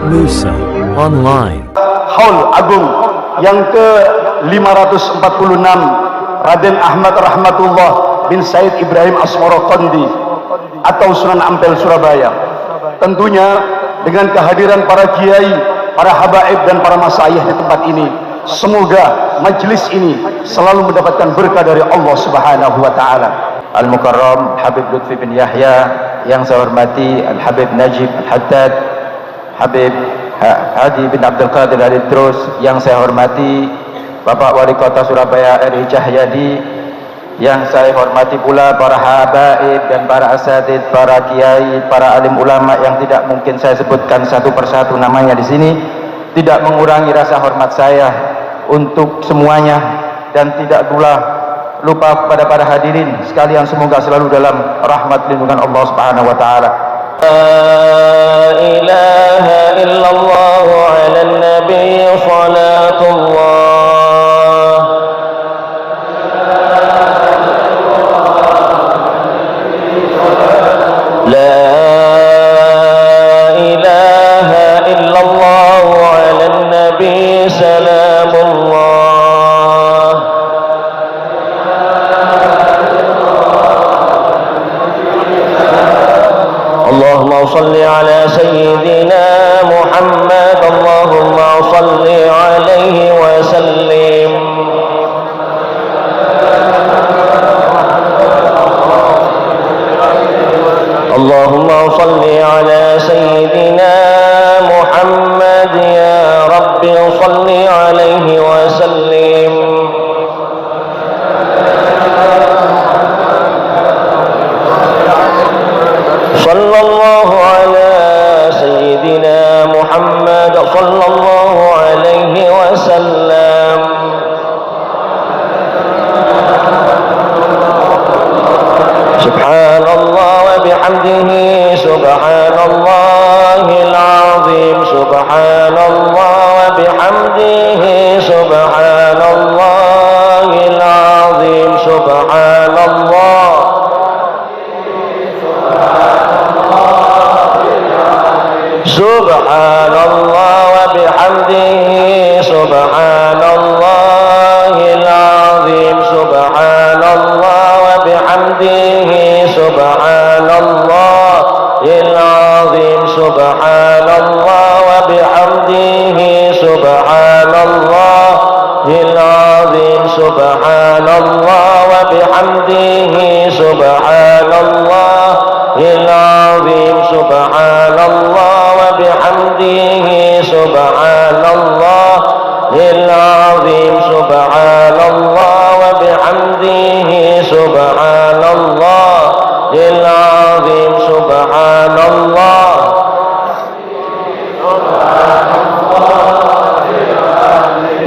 Musa Online. Haul Agung yang ke-546 Raden Ahmad Rahmatullah bin Said Ibrahim Asmorokondi atau Sunan Ampel Surabaya. Tentunya dengan kehadiran para kiai, para habaib dan para masyayikh di tempat ini, semoga majelis ini selalu mendapatkan berkah dari Allah Subhanahu wa taala. Al-Mukarram Habib Lutfi bin Yahya, yang saya hormati Al-Habib Najib Al-Haddad, Habib Hadi bin Abdul Qadir Al-Idrus, yang saya hormati Bapak Wali Kota Surabaya R.I. Cahyadi, yang saya hormati pula para habaib dan para asatid, para kiai, para alim ulama yang tidak mungkin saya sebutkan satu persatu namanya di sini, tidak mengurangi rasa hormat saya untuk semuanya, dan tidak pula lupa kepada para hadirin sekalian, semoga selalu dalam rahmat lindungan Allah Subhanahu wa taala. La ilaha illallah ala nabi salatullah. La ilaha illallah ala nabi salamullah. اللهم صل على سيدنا محمد اللهم صل عليه وسلم اللهم صل على سيدنا محمد يا رب صل عليه وسلم صلى الله على سيدنا محمد صلى الله عليه وسلم سبحان الله وبحمده سبحان الله العظيم سبحان الله وبحمده سبحان الله العظيم سبحان الله سبحان الله وبحمده سبحان الله العظيم سبحان الله وبحمده سبحان الله العظيم سبحان الله وبحمده سبحان الله العظيم سبحان الله وبحمده سبحان الله العظيم سبحان الله وبحمده سبحان الله العظيم سبحان الله وبحمده سبحان الله العظيم سبحان الله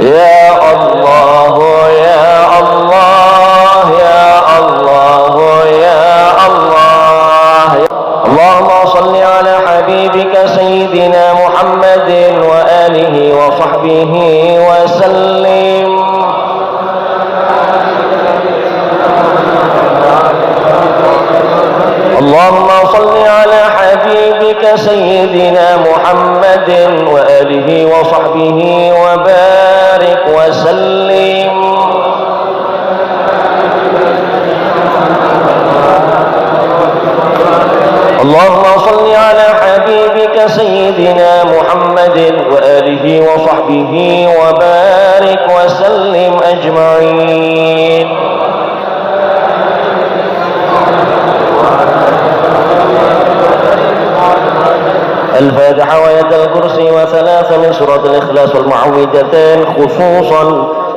يا الله يا الله يا الله يا الله اللهم صل على حبيبك سيدنا محمد وآله وصحبه وسلم اللهم صل على حبيبك سيدنا محمد وآله وصحبه وبارك وسلم اللهم صل على حبيبك سيدنا محمد وآله وصحبه وبارك وسلم أجمعين. الفاتحة وآية الكرسي وثلاث من سورة الإخلاص والمعوذتين خصوصا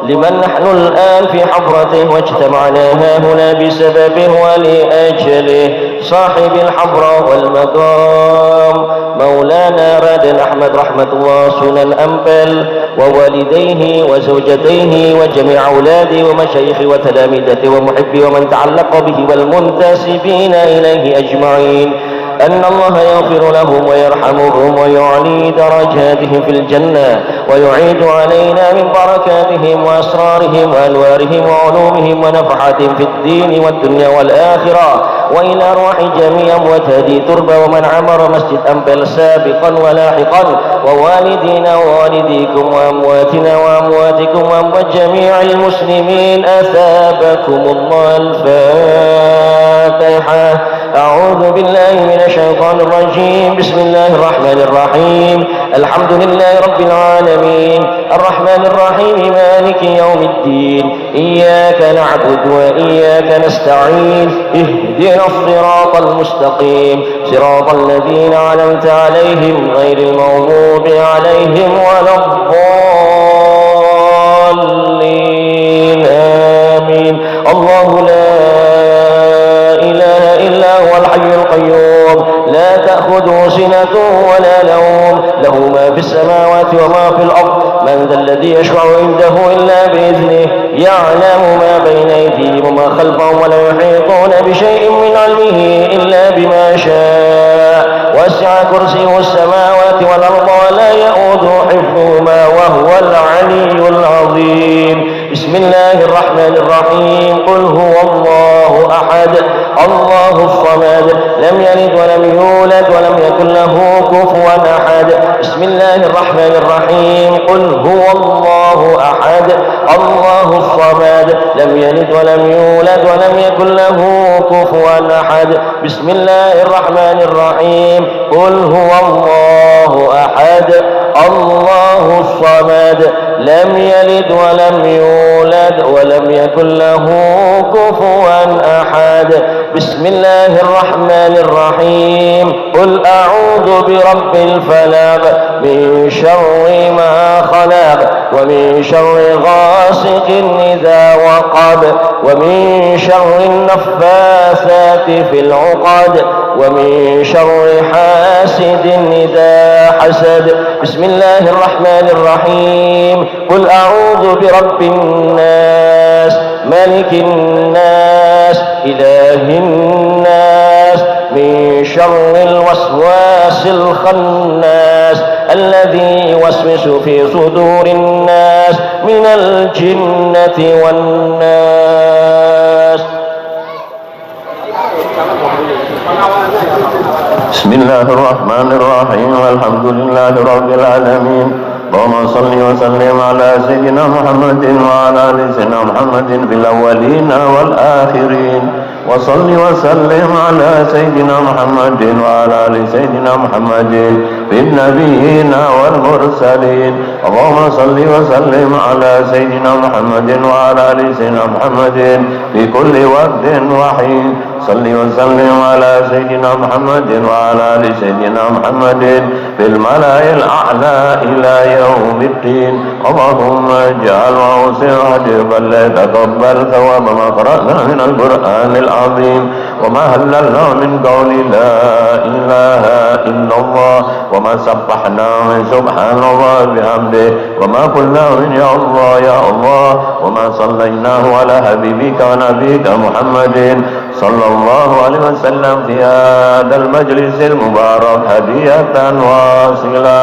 لمن نحن الآن في حضرته واجتمعنا هنا بسببه ولأجله صاحب الحضرة والمقام مولانا رادن أحمد رحمة الله سنن أمبل ووالديه وزوجتيه وجميع أولاده ومشايخه وتلاميذته ومحبي ومن تعلق به والمنتسبين إليه أجمعين. أن الله يغفر لهم ويرحمهم ويعلي درجاتهم في الجنة ويعيد علينا من بركاتهم وأسرارهم وأنوارهم وعلومهم ونفحاتهم في الدين والدنيا والآخرة، وإلى أرواح جميع أموات هذه تربة ومن عمر مسجد أنبل سابقا ولاحقا، ووالدينا ووالديكم وأمواتنا وأمواتكم وأموات جميع المسلمين. أثابكم الله. الفاتحة. أعوذ بالله من الشيطان الرجيم. بسم الله الرحمن الرحيم. الحمد لله رب العالمين الرحمن الرحيم مالك يوم الدين. إياك نعبد وإياك نستعين. اهدنا الصراط المستقيم صراط الذين أنعمت عليهم غير المغضوب عليهم ولا الضالين. آمين. الله لا إله إلا هو الحي القيوم لا تأخذه سنة ولا نوم له ما في السماوات وما في الأرض. من ذا الذي يشفع عنده إلا بإذنه يعلم ما بين أيديهم وما خلفهم ولا يحيطون بشيء من علمه إلا بما شاء. وسع كرسيه السماوات والأرض ولا يؤوده حفظهما وهو العلي العظيم. بسم الله الرحمن الرحيم. قل هو الله أحد الله الصمد لم يلد ولم يولد ولم يكن له كفوا أحد. بسم الله الرحمن الرحيم. قل هو الله أحد الله الصمد لم يلد ولم يولد ولم يكن له كفوا أحد. بسم الله الرحمن الرحيم. قل هو الله أحد الله الصمد لم يلد ولم يولد ولم يكن له كفوا أحد. بسم الله الرحمن الرحيم. قل أعوذ برب الفلق من شر ما خلق ومن شر غاسق إذا وقب ومن شر النفاثات في العقد ومن شر حاسد إذا حسد. بسم الله الرحمن الرحيم. قل أعوذ برب الناس ملك الناس إله الناس من شر الوسواس الخناس الذي يوسوس في صدور الناس من الجنة والناس. بسم الله الرحمن الرحيم. الحمد لله رب العالمين. اللهم صل وسلم على سيدنا محمد وعلى آل سيدنا محمد في الأولين والآخرين، وصل وسلم على سيدنا محمد وعلى آل سيدنا محمد في النبيين والمرسلين. اللهم صل وسلم على سيدنا محمد وعلى آل سيدنا محمد في كل وقت وحين. صل وسلم على سيدنا محمد وعلى آل سيدنا محمد في الملأ الأعلى إلى يوم الدين. اللهم اجعل وأوسع حجبا لا تقبل ثواب ما قرأنا من القرآن العظيم وما هللنا من قول لا إله إلا الله وما سبحنا من سبحان الله بحمده وما قلنا من يا الله يا الله وما صليناه على حبيبك ونبيك محمد صلى الله عليه وسلم في هذا المجلس المبارك هدية واصلة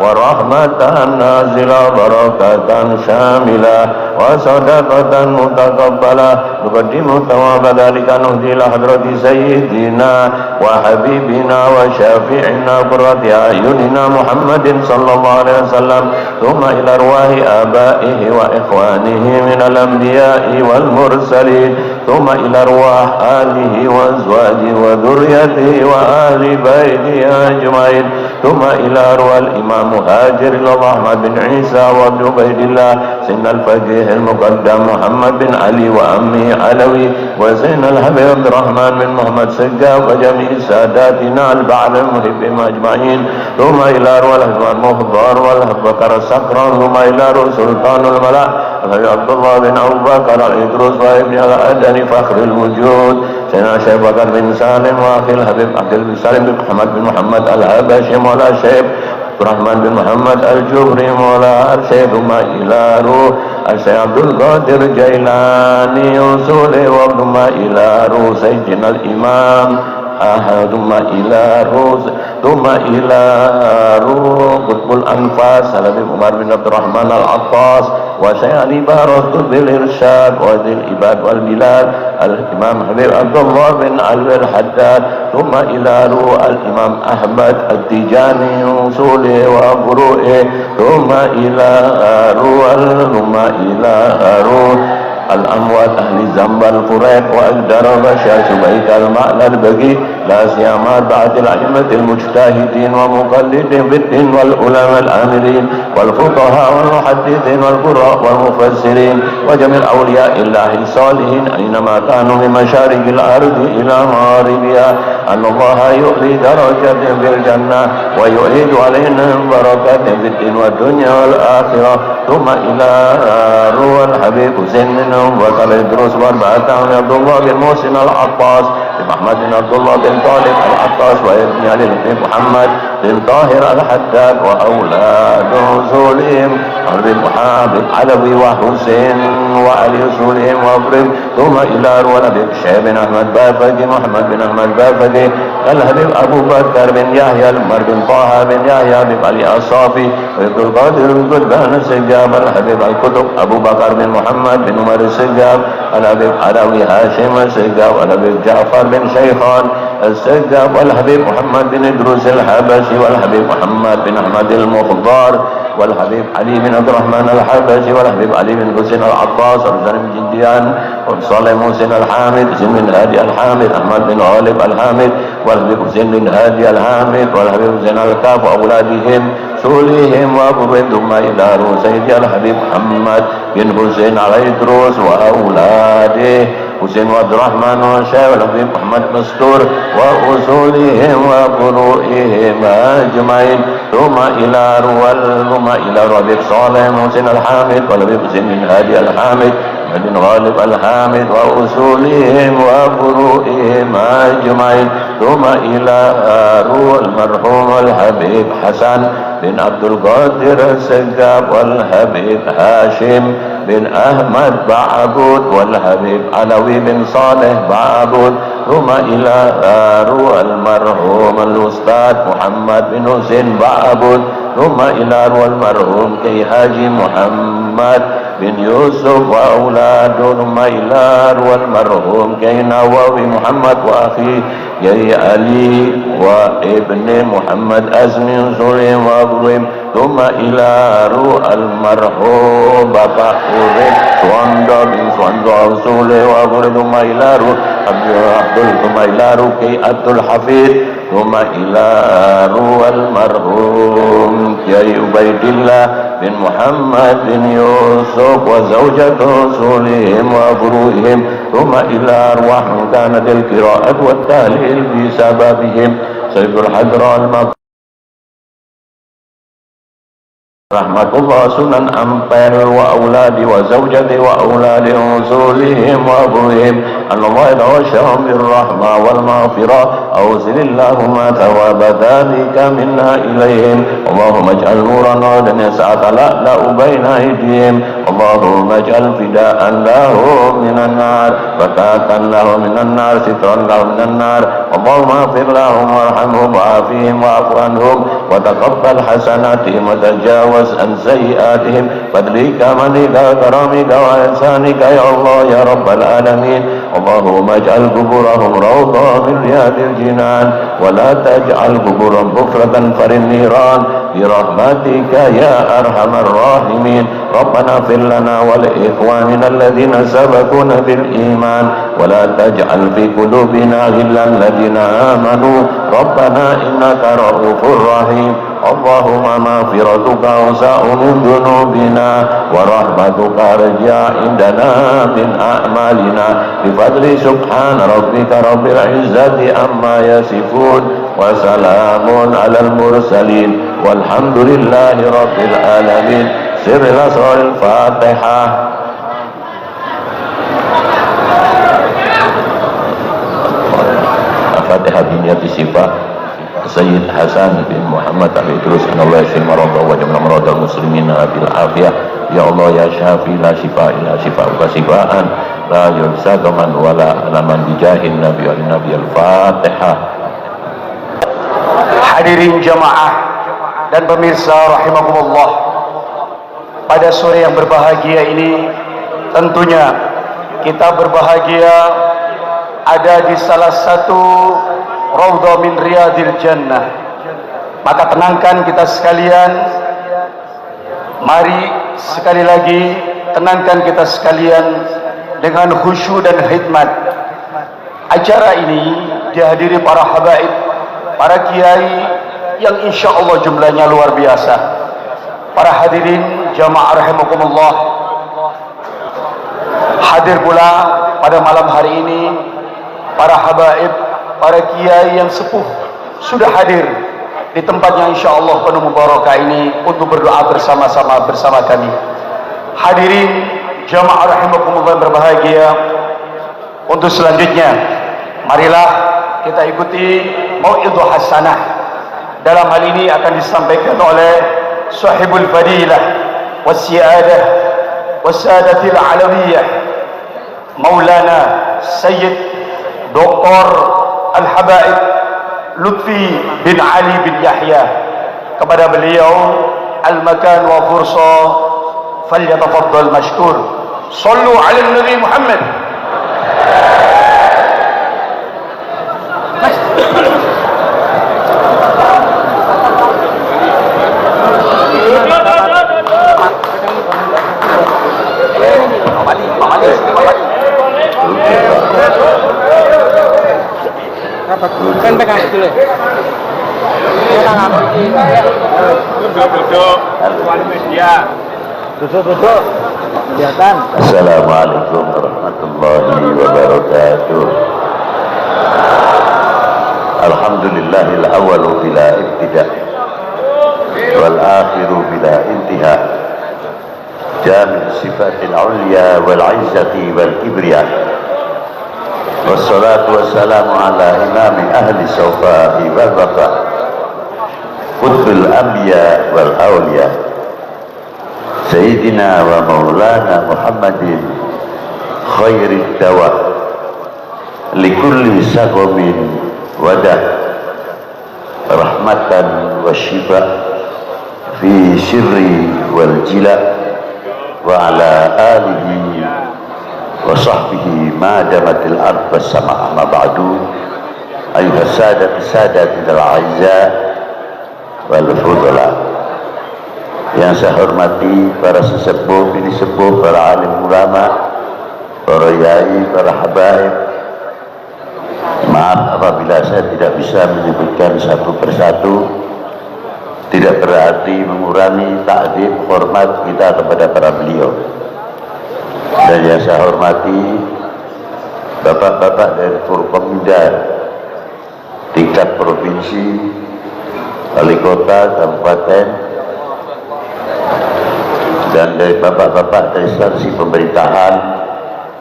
ورحمة نازلة بركة شاملة وصدقة متقبلة. نقدم ثواب ذلك نهدي إلى حضرة سيدنا وحبيبنا وشافعنا قرة أعيننا محمد صلى الله عليه وسلم، ثم إلى أرواح آبائه وإخوانه من الأنبياء والمرسلين، ثم إلى أرواح آله وأزواجه وذريته وآل بيته أجمعين، ثم إلى أرواح الإمام مهاجر الله أحمد بن عيسى وابن عبيد الله سن الفقيه المقدم محمد بن علي وأمه علوي وسن الحبيب عبد الرحمن بن محمد سقاف وجميع ساداتنا البعل المحبين أجمعين، ثم إلى أرواح المختار والبكر السكران، ثم إلى أرواح سلطان الملأ عبد الله بن أبو بكر الإدروس وابن الأدني فخر الوجود سيدنا الشيخ بكر بن سالم وأخي الحبيب عبد بن سالم بن محمد بن محمد الهبشي مولى الشيخ عبد الرحمن بن محمد الجبري مولى الشيخ، ثم إلى روح الشيخ عبد القادر الجيلاني وصوله، ثم إلى روح سيدنا الإمام ثم إلى روز ثم إلى قطب الأنفاس الحبيب عمر بن عبد الرحمن العطاس وشيخ الإبارة بالإرشاد وذي العباد والبلاد الإمام حبيب عبد الله بن علوي الحداد ثم إلى روح الإمام أحمد التجاني وصوله وفروعه ثم إلى روح الأموات أهل الزنب الفريق وأقدر الرشاش بيت المعنى البقي لا سيما بعد الأئمة المجتهدين ومقلدين في الدين والعلماء العاملين والفقهاء والمحدثين والقراء والمفسرين وجميع أولياء الله الصالحين أينما كانوا من مشارق الأرض إلى مغاربها أن الله يؤلي درجة في الجنة ويعيد علينا بركات في الدين والدنيا والآخرة ثم إلى روح الحبيب حسين وصل الدروس واربعتهم عبد الله بن محسن العطاس محمد بن عبد الله بن طالب العطاس وابن علي بن محمد بن طاهر الحداد وأولاد رسولهم بن محمد علوي وحسين وعلي رسولهم وابرم ثم إلى روح بن شعيب بن أحمد بافقي محمد بن أحمد بافقي الحبيب أبو بكر بن يحيى عمر بن طه بن يحيى بن علي الصافي وعبد القادر بن قدبان السجاب الحبيب الكتب أبو بكر بن محمد بن عمر السجاب الحبيب علوي هاشم السجاب الحبيب جعفر بن شيخان السجاب والحبيب محمد بن إدريس الحبشي والحبيب محمد بن أحمد المختار والحبيب علي بن عبد الرحمن الحبشي والحبيب علي بن حسين العطاس ورزان بن جنديان وصالح محسن الحامد حسين بن هادي الحامد أحمد بن غالب الحامد والحبيب حسين بن هادي الحامد والحبيب حسين الكاف وأولادهم سوليهم وأبوهم ثم إلى روح سيدي الحبيب محمد بن حسين عليه دروس وأولاده حسين وعبد الرحمن والشيخ والحبيب محمد مستور وأصولهم وفروعهم أجمعين ثم إلى ربيع صالح محسن الحامد والحبيب حسين بن هادي الحامد بن غالب الحامد وأصولهم وفروعهم أجمعين ثم إلى روح المرحوم الحبيب حسن بن عبد القادر السجاب والحبيب هاشم بن أحمد بعبود والحبيب علوي بن صالح بعبود ثم إلى روح المرحوم الأستاذ محمد بن حسين بعبود ثم إلى روح المرحوم كي حاجي محمد بن يوسف وأولاده ثم إلى روح المرحوم كي نووي محمد وأخيه كي علي وابن محمد أزمي سليم وأبوهم ثم إلى روح المرحوم Bapak Urip Suwanda bin Suwanda Soleh وأبوهم ثم إلى روح Abdul ثم إلى روح كي Abdul Hafid ثم إلى روح المرحوم كي عبيد الله بن محمد بن يوسف وزوجته سولهم وفروعهم ثم إلى أرواح من كانت القراءة والتهليل بسببهم سيد الحضرة المقام رحمة الله سنن أمبل وأولادي وزوجتي وأولاد رسولهم وأبوهم أن الله يتغشهم بالرحمة والمغفرة أوصل اللهم ثواب ذلك منا إليهم اللهم اجعل نورنا ودن يسعى تلألأ بين أيديهم اللهم اجعل فداء له من النار فتاة له من النار سترا له من النار اللهم اغفر لهم وارحمهم وعافهم واعف عنهم وتقبل حسناتهم وتجاوز عن سيئاتهم فضلك منك كرمك وإحسانك يا الله يا رب العالمين اللهم اجعل قبورهم روضة من رياض الجنان ولا تجعل قبورهم حفرة فر النيران برحمتك يا أرحم الراحمين ربنا اغفر لنا ولإخواننا الذين سبقونا بالإيمان ولا تجعل في قلوبنا غلا الذين آمنوا ربنا إنك رؤوف رحيم اللهم مغفرتك أوسع من ذنوبنا ورحمتك أرجى عندنا من أعمالنا بفضل سبحان ربك رب العزة عما يصفون وسلام على المرسلين والحمد لله رب العالمين سر الأسرار الفاتحة الفاتحة بنية الشفاء Sayyid Hasan bin Muhammad Abi Idrus Allah yashfi maradha wa jami'a maradha al-muslimin bil afiyah ya Allah ya syafi la shifa illa shifa'uka shifaan لا ينسى من ولا من بجاه النبي والنبي الفاتحة. Hadirin jamaah dan pemirsa rahimakumullah, pada sore yang berbahagia ini tentunya kita berbahagia ada di salah satu raudhah min riyadil jannah. Maka tenangkan kita sekalian, mari sekali lagi tenangkan kita sekalian dengan khusyuk dan khidmat. Acara ini dihadiri para habaib, para kiai yang insya Allah jumlahnya luar biasa. Para hadirin jamaah rahimakumullah, hadir pula pada malam hari ini para habaib, para kiai yang sepuh sudah hadir di tempat yang insya Allah penuh mubarakah ini untuk berdoa bersama-sama bersama kami. Hadirin jamaah rahimakumullah yang berbahagia, untuk selanjutnya marilah kita ikuti mau'idhah hasanah. Dalam hal ini akan disampaikan oleh sahibul fadilah wasiyadah wasadatil alawiyah Maulana Sayyid Dr. Al-Habaib Lutfi bin Ali bin Yahya. Kepada beliau al-makan wa fursa falyatafaddal mashkur. Sallu ala Nabi Muhammad. Kan pegang dulu. Duduk. Media. Duduk. Kelihatan. Assalamualaikum warahmatullahi wabarakatuh. Alhamdulillahil awwalu bila ibtida wal akhiru bila intiha. Jami' sifatil ulya wal izzati wal kibriya. Wassalatu wassalamu ala imami ahli sawfa'i wal baqa qutbul anbiya wal awliya Sayyidina wa maulana Muhammadin khairid dawa likulli sagomin wadah rahmatan wa shifa fi sirri wal jila wa ala alihi wa sahbihi ma damatil ard was sama' ma ba'du. Ayuha sadat al-a'izza wal fudala, yang saya hormati para sesepuh, bini sepuh, para alim ulama, para yai, para habaib. Maaf apabila saya tidak bisa menyebutkan satu persatu, tidak berarti mengurangi takdim hormat kita kepada para beliau. Dan yang saya hormati bapak-bapak dari Forkominda tingkat provinsi, wali kota, kabupaten, dan dari bapak-bapak dari instansi pemerintahan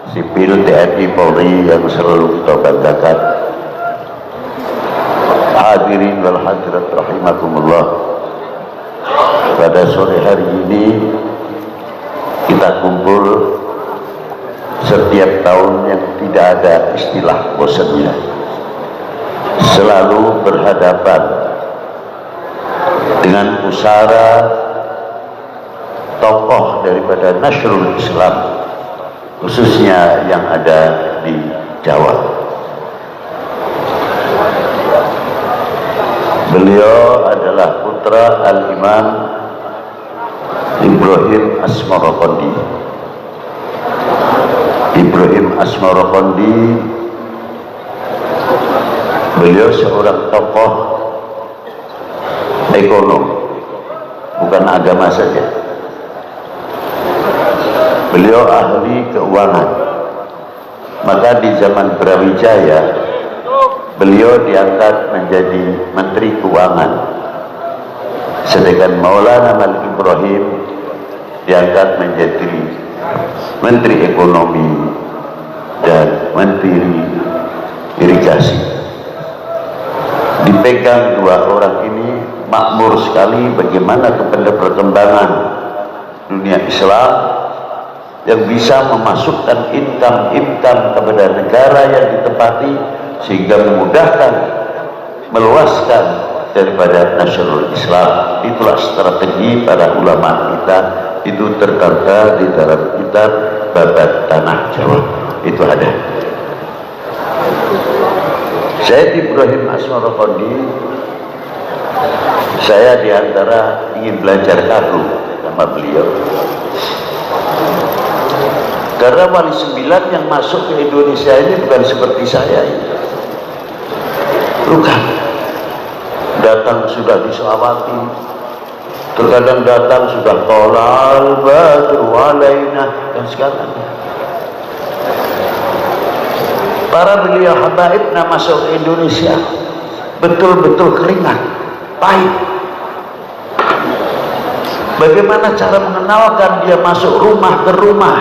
sipil, TNI, Polri yang selalu kita banggakan. Hadirin wal hadirat rahimakumullah, pada sore hari ini kita kumpul setiap tahun yang tidak ada istilah bosannya, selalu berhadapan dengan pusara tokoh daripada Nasrul Islam, khususnya yang ada di Jawa. Beliau adalah putra Al-Imam Ibrahim Asmorokondi. Ibrahim Asmorokondi, beliau seorang tokoh ekonom, bukan agama saja. Beliau ahli keuangan. Maka di zaman Brawijaya beliau diangkat menjadi Menteri Keuangan, sedangkan Maulana Malik Ibrahim diangkat menjadi Menteri Ekonomi dan Menteri Irigasi. Dipegang dua orang ini, makmur sekali bagaimana kepada perkembangan dunia Islam yang bisa memasukkan income kepada negara yang ditempati sehingga memudahkan, meluaskan daripada nasional Islam. Itulah strategi para ulama kita, itu terkandung di dalam kitab Babat Tanah Jawa. Itu ada. Syed Ibrahim Asmorokondi, saya diantara ingin belajar kagum sama beliau, karena wali 9 yang masuk ke Indonesia ini bukan seperti saya ini. Bukan, datang sudah disawati, terkadang datang sudah tolal badru alaina, dan sekarang para beliau habaibna masuk ke Indonesia betul-betul keringat, pahit. Bagaimana cara mengenalkan dia masuk rumah ke rumah?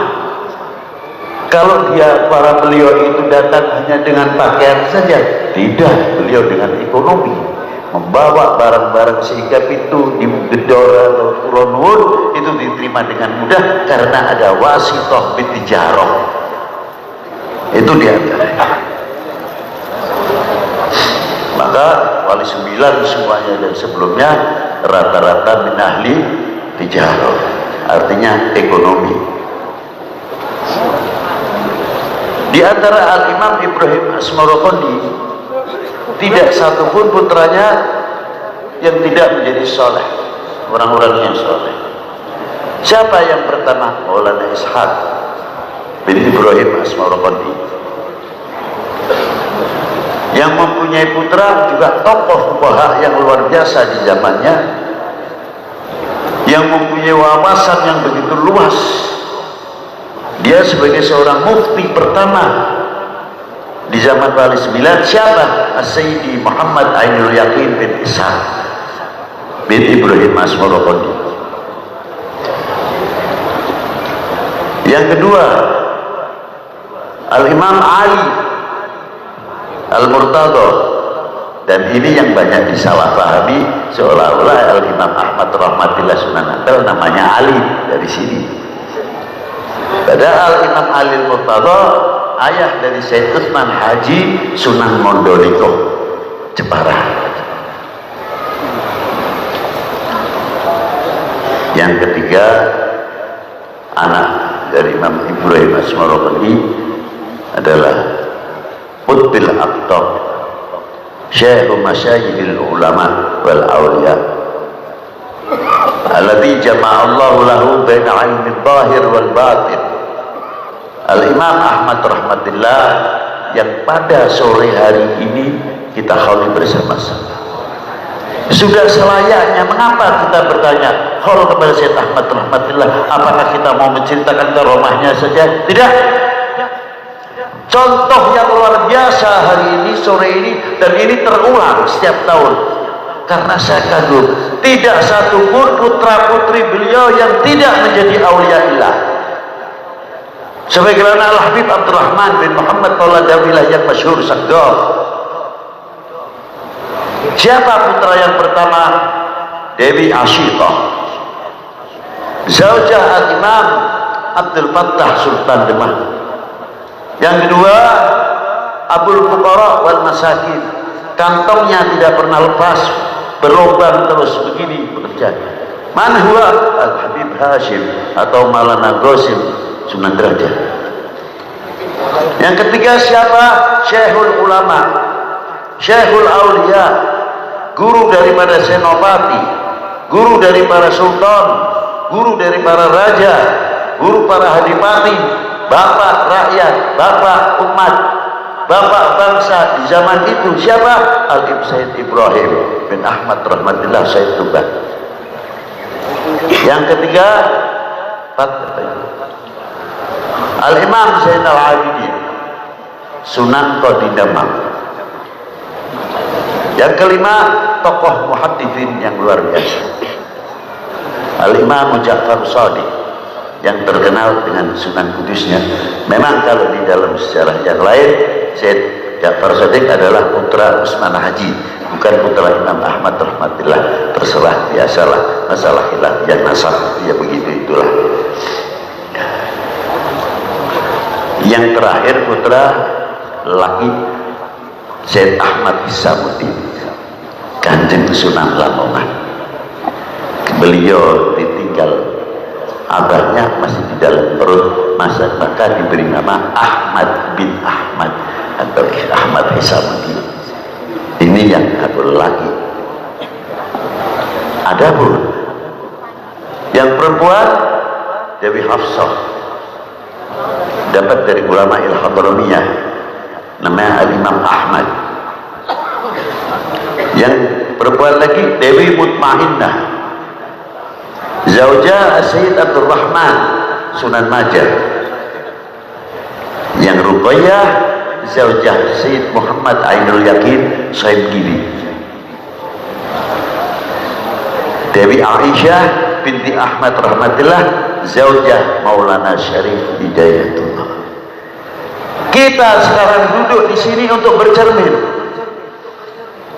Kalau dia, para beliau itu datang hanya dengan pakaian saja, tidak, beliau dengan ekonomi, membawa barang-barang sehingga itu di gedor atau turun itu diterima dengan mudah karena ada wasitoh bitijaroh. Itu dia. Maka wali 9 semuanya dan sebelumnya rata-rata min ahli tijarah, artinya ekonomi. Di antara Al-Imam Ibrahim Asmorokondi tidak satupun putranya yang tidak menjadi soleh, orang-orang yang soleh. Siapa yang pertama? Maulana Ishaq bin Ibrahim Asmorokondi, yang mempunyai putra juga tokoh fuqaha yang luar biasa di zamannya, yang mempunyai wawasan yang begitu luas. Dia sebagai seorang mufti pertama di zaman wali 9. Siapa? As-Sayyidi Muhammad Ainul Yaqin bin Ishaq bin Ibrahim Asmorokondi. Yang kedua, Al-Imam Ali Al-Murtadha, dan ini yang banyak disalahpahami seolah-olah Al-Imam Ahmad Rahmatillah Sunan Ampel namanya Ali dari sini. Padahal Imam Ali Al-Murtadha ayah dari Syed Utsman Haji Sunan Mondoliko Jepara. Yang ketiga, anak dari Imam Ibrahim Asmorokondi adalah Qutbil Aqtab, Syekh Masyayikhil Ulama wal Awliya, alladhi jama'allahu lahu baina ilmi zahir wal batin. Al-Imam Ahmad Rahmatillah, yang pada sore hari ini kita kholi bersama-sama. Sudah selayaknya, mengapa kita bertanya khol kepada Syekh Ahmad Rahmatillah, apakah kita mau menceritakan karomahnya saja? Tidak. Contoh yang luar biasa hari ini, sore ini, dan ini terulang setiap tahun karena saya kagum. Tidak satupun putra putri beliau yang tidak menjadi auliaillah. Sebagaimana Al-Habib Abdurrahman bin Muhammad Maula Dawilah yang masyhur Sagaf. Siapa putra yang pertama? Dewi Asyitah, Zaujah Al-Imam Abdul Fattah Sultan Demak. Yang kedua, Abul Fuqara wal Masakin, kantongnya tidak pernah lepas, berlubang terus begini bekerja. Man huwa? Al-Habib Hashim atau Maulana Qasim Sunan Derajat. Yang ketiga siapa? Syekhul Ulama, Syekhul Aulia, guru daripada senopati, guru dari para sultan, guru dari para raja, guru para hadipati, bapak rakyat, bapak umat, bapak bangsa di zaman itu. Siapa? Al-Imam Sayyid Ibrahim bin Ahmad Rahmatillah Sayyid Tuban. Yang ketiga Al-Imam Zainal Abidin Sunan Qadi Demak. Yang kelima, tokoh muhadditsin yang luar biasa, Al-Imam Ja'far Shadiq, yang terkenal dengan Sunan Kudusnya. Memang kalau di dalam sejarah yang lain, Syed Ja'far Shadiq adalah putra Utsman Haji, bukan putra Imam Ahmad Rahmatillah. Terserah, biasalah masalah khilaf yang nasab, ya begitu itulah. Yang terakhir putra laki Syed Ahmad Hisamuddin, Kanjeng Sunan Lamongan. Beliau ditinggal abahnya masih di dalam perut, maka diberi nama Ahmad bin Ahmad atau Ahmad Hisamuddin. Ini yang satu laki. Adapun yang perempuan Dewi Hafsah, dapat dari ulama Il-Hadramiyah, namanya Al-Imam Ahmad. Yang perempuan lagi Dewi Mutmainnah, Zaujah Sayyid Abdul Rahman Sunan Majah. Yang Ruqayyah Zaujah Sayyid Muhammad Ainul Yakin Said Gili. Dewi Aisyah binti Ahmad Rahmatillah Zaujah Maulana Syarif Hidayatullah. Kita sekarang duduk di sini untuk bercermin.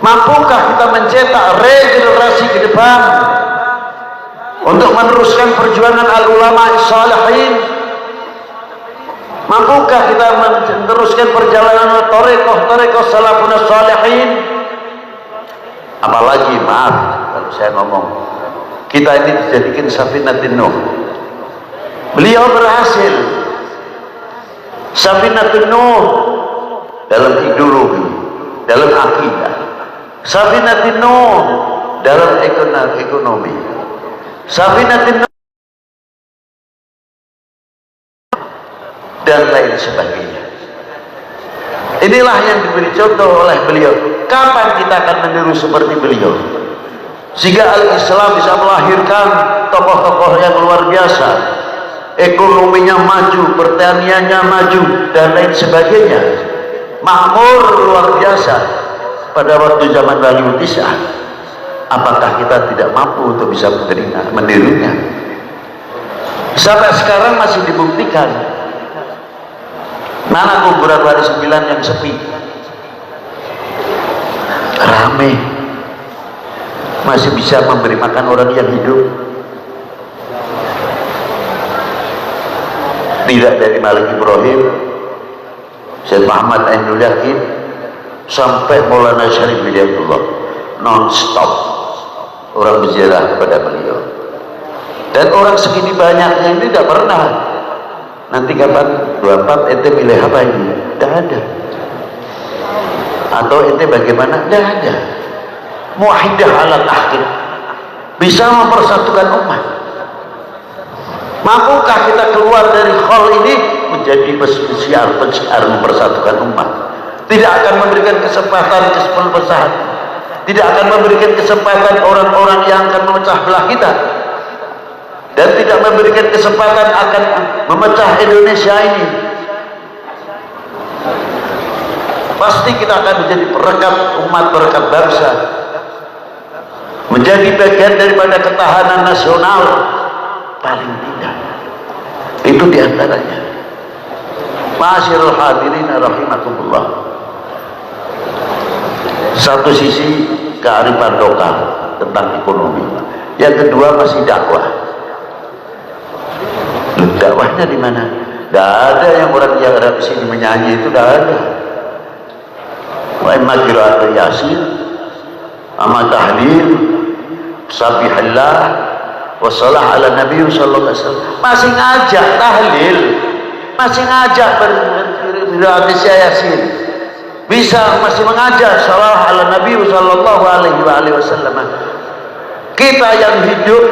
Mampukah kita mencetak regenerasi ke depan untuk meneruskan perjuangan al-ulama as-salihin? Mampukah kita meneruskan perjalanan thariqah salafun as-salihin? Apalagi maaf kalau saya ngomong, kita ini dijadikan Safinatin Nuh. Beliau berhasil Safinatin Nuh dalam ideologi, dalam akidah, Safinatin Nuh dalam ekonomi, Safinatin Nuh dan lain sebagainya. Inilah yang diberi contoh oleh beliau. Kapan kita akan meniru seperti beliau? Sehingga al-Islam bisa melahirkan tokoh-tokoh yang luar biasa, ekonominya maju, pertaniannya maju, dan lain sebagainya, makmur luar biasa pada waktu zaman Bani Utisah. Apakah kita tidak mampu untuk bisa menirunya? Sampai sekarang masih dibuktikan. Mana kuburan Wali 9 yang sepi, rame, masih bisa memberi makan orang yang hidup. Tidak dari Malik Ibrahim, Syed Muhammad Ainul Yakin, sampai Maulana Syarif Hidayatullah, non-stop orang berziarah kepada beliau. Dan orang segini banyaknya ini tidak pernah. Nanti kapan 24 ente milih apa ini? Tidak ada. Atau ente bagaimana? Tidak ada. Muwahhidah ala tahqiq, bisa mempersatukan umat. Mampukah kita keluar dari hal ini menjadi pensiar mempersatukan umat? Tidak akan memberikan kesempatan kesepakatan, tidak akan memberikan kesempatan orang-orang yang akan memecah belah kita, dan tidak memberikan kesempatan akan memecah Indonesia ini. Pasti kita akan menjadi perekat umat, perekat bangsa, menjadi bagian daripada ketahanan nasional paling tidak. Itu diantaranya. Ma'asyiral hadirin rahimakumullah. Satu sisi kearifan lokal tentang ekonomi, yang kedua masih dakwah. Dakwahnya di mana? Tidak ada yang orang yang Arab sini menyanyi itu, tidak ada. Wa imma qira'atul yasin, amma tahlil, sabihillah, wassalah ala nabi sallallahu alaihi wasallam. Masih ngajak tahlil, masih ngajak qira'atul yasin, bisa masih mengajak salah ala nabi sallallahu alaihi wasallam. Kita yang hidup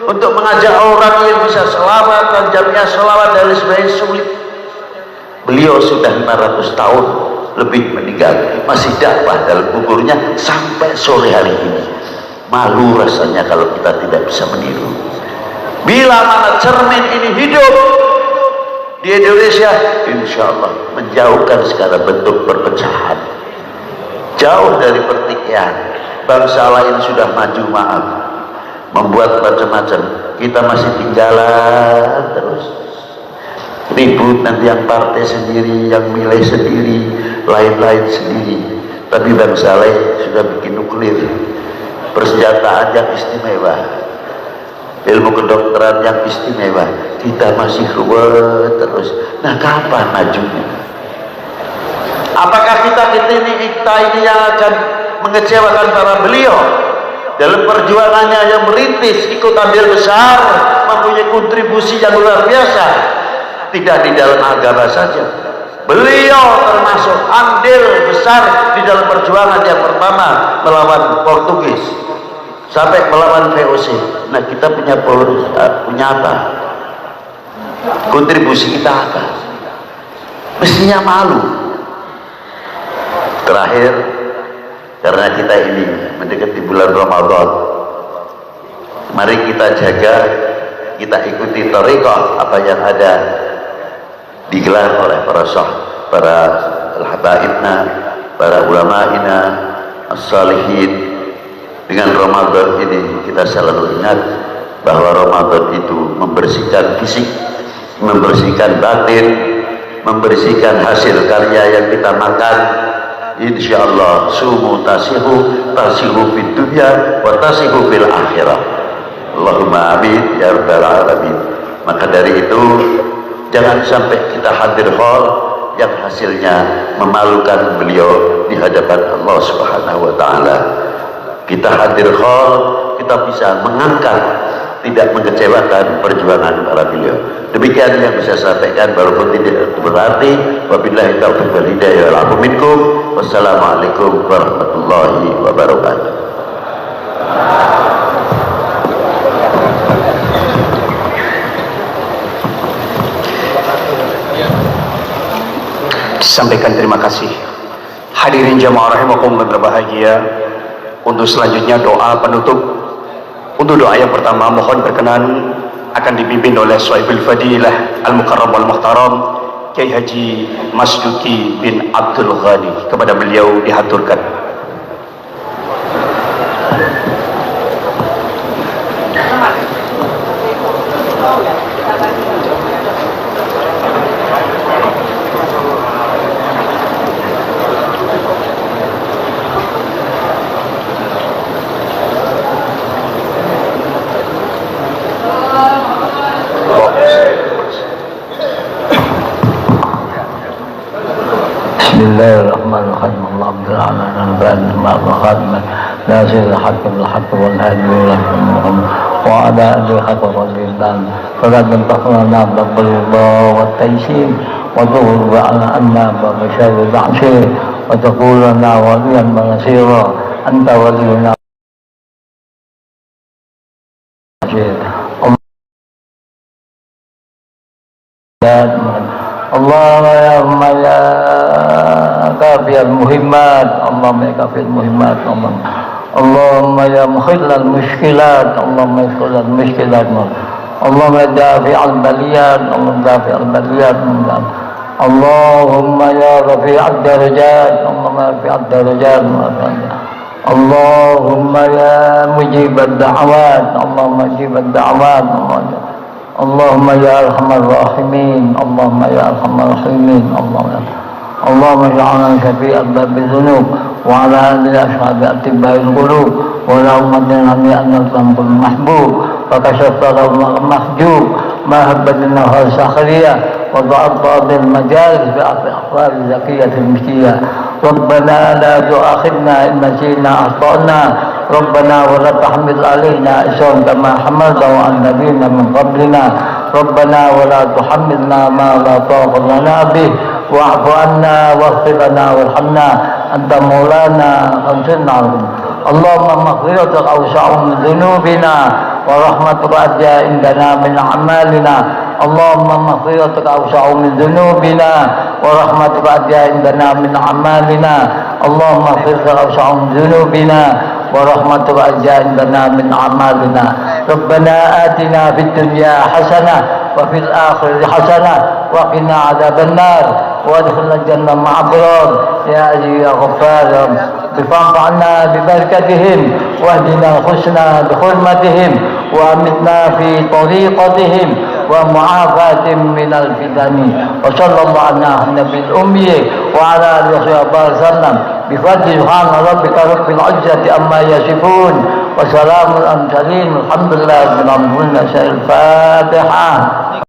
untuk mengajak orang yang bisa selawat, tajamnya selawat dari sebagai sulit. Beliau sudah 500 tahun lebih meninggal, masih dakwah dalam kuburnya sampai sore hari ini. Malu rasanya kalau kita tidak bisa meniru. Bila mana cermin ini hidup di Indonesia, insya Allah menjauhkan segala bentuk perpecahan, jauh dari pertikaian. Bangsa lain sudah maju, maaf, membuat macam-macam, kita masih tinggalan terus ribut, nanti yang partai sendiri, yang milih sendiri, lain-lain sendiri. Tapi bangsa lain sudah bikin nuklir, persenjataan yang istimewa. ilmu kedokteran yang istimewa, kita masih ruwet terus. Nah, kapan majunya? Apakah kita ini yang akan mengecewakan para beliau dalam perjuangannya yang merintis, ikut andil besar, mempunyai kontribusi yang luar biasa, tidak di dalam agama saja. Beliau termasuk andil besar di dalam perjuangan yang pertama melawan Portugis sampai melawan VOC. Nah, kita punya apa? Kontribusi kita apa? Mestinya malu. Terakhir, karena kita ini mendekati bulan Ramadan, mari kita jaga, kita ikuti thariqah apa yang ada digelar oleh para para al-habaibna, para ulama'ina, as-salihin. Dengan Ramadan ini kita selalu ingat bahwa Ramadan itu membersihkan fisik, membersihkan batin, membersihkan hasil karya yang kita makan. Insyaallah sumu tasihu fid dunya wa tasihu fil akhirah. Allahumma amin ya rabbal alamin. Maka dari itu jangan sampai kita hadir hall yang hasilnya memalukan beliau di hadapan Allah Subhanahu wa taala. Kita hadir hall, kita bisa mengangkat, tidak mengecewakan perjuangan para beliau. Demikian yang bisa saya sampaikan, walaupun tidak berarti. Wabillahi taufiq wal hidayah wal afu minkum. Wassalamualaikum warahmatullahi wabarakatuh. Sampaikan terima kasih. Hadirin jamaah rahimakumullah berbahagia. Untuk selanjutnya doa penutup. Untuk doa yang pertama mohon berkenan akan dipimpin oleh Sahibul Fadilah Al-Mukarram wal Muhtaram Kiai Haji Masduki bin Abdul Ghani. Kepada beliau dihaturkan. Bismillahirrahmanirrahim. Alhamdulillah nasir al-haqq bil-haqq wal-hadi wal-hadi wa ala alihi haqqa qadrihi fala tanfa'una bil-ridha wat-taysir wa tuhur ala anna ba'syar al-'ashir wa taquluna waliyan mansira anta waliyuna Allahumma ya kafiyal muhimmat, Allahumma ya kafiyal muhimmat, Allahumma ya mukhillal mushkilat, Allahumma ya mukhillal mushkilat, Allahumma ya dafi'al baliyat, Allahumma dafi'al baliyat, Allahumma ya rafi'ad darajat, Allahumma ya rafi'ad darajat, Allahumma ya mujibad da'awat, Allahumma mujibad da'awat, Allahumma ya arhamar rahimin, Allahumma ya arhamar rahimin, Allahumma ja'alna syafi'at babil dhunub wa ala alihi ashabi atiba'il qulub wa la ummatina mi'anna tambul mahbub wa kashafta lahum mahjub mahabbatina hal sakhriyah wa da'abadil majalis bi'afi akhwal zakiyatil miskiyah Rabbana la tu'akhidna in nasina akhtana Rabbana wa la tahmil alaina isran kama hamaltahu an nabiyina min qablina Rabbana wa la tuhammilna ma la taqata lana bih wa'fu anna waghfir lana warhamna anta maulana fansurna 'alaihim Allahumma maghfiratuk awsa'u min dhunubina wa rahmatuka adja indana min a'malina Allahumma maghfiratuk awsa'u min dhunubina wa rahmatuka adja indana min a'malina Allahumma maghfiratuk awsa'u min dhunubina wa rahmatuka adja indana min a'malina Rabbana atina fid dunya hasanah wa fil akhirati hasanah wa qina 'adzaban nar وادخلنا الجنة مع أبرار يا عزيز يا غفار بفانفعنا ببركتهم واهدنا الحسنى بحرمتهم وأمتنا في طريقتهم ومعافاة من الفتن وصلى الله على النبي الأمي وعلى آله وصحبه وسلم بفضل سبحان ربك رب العزة عما يصفون وسلام على المرسلين والحمد لله رب العالمين. الفاتحة.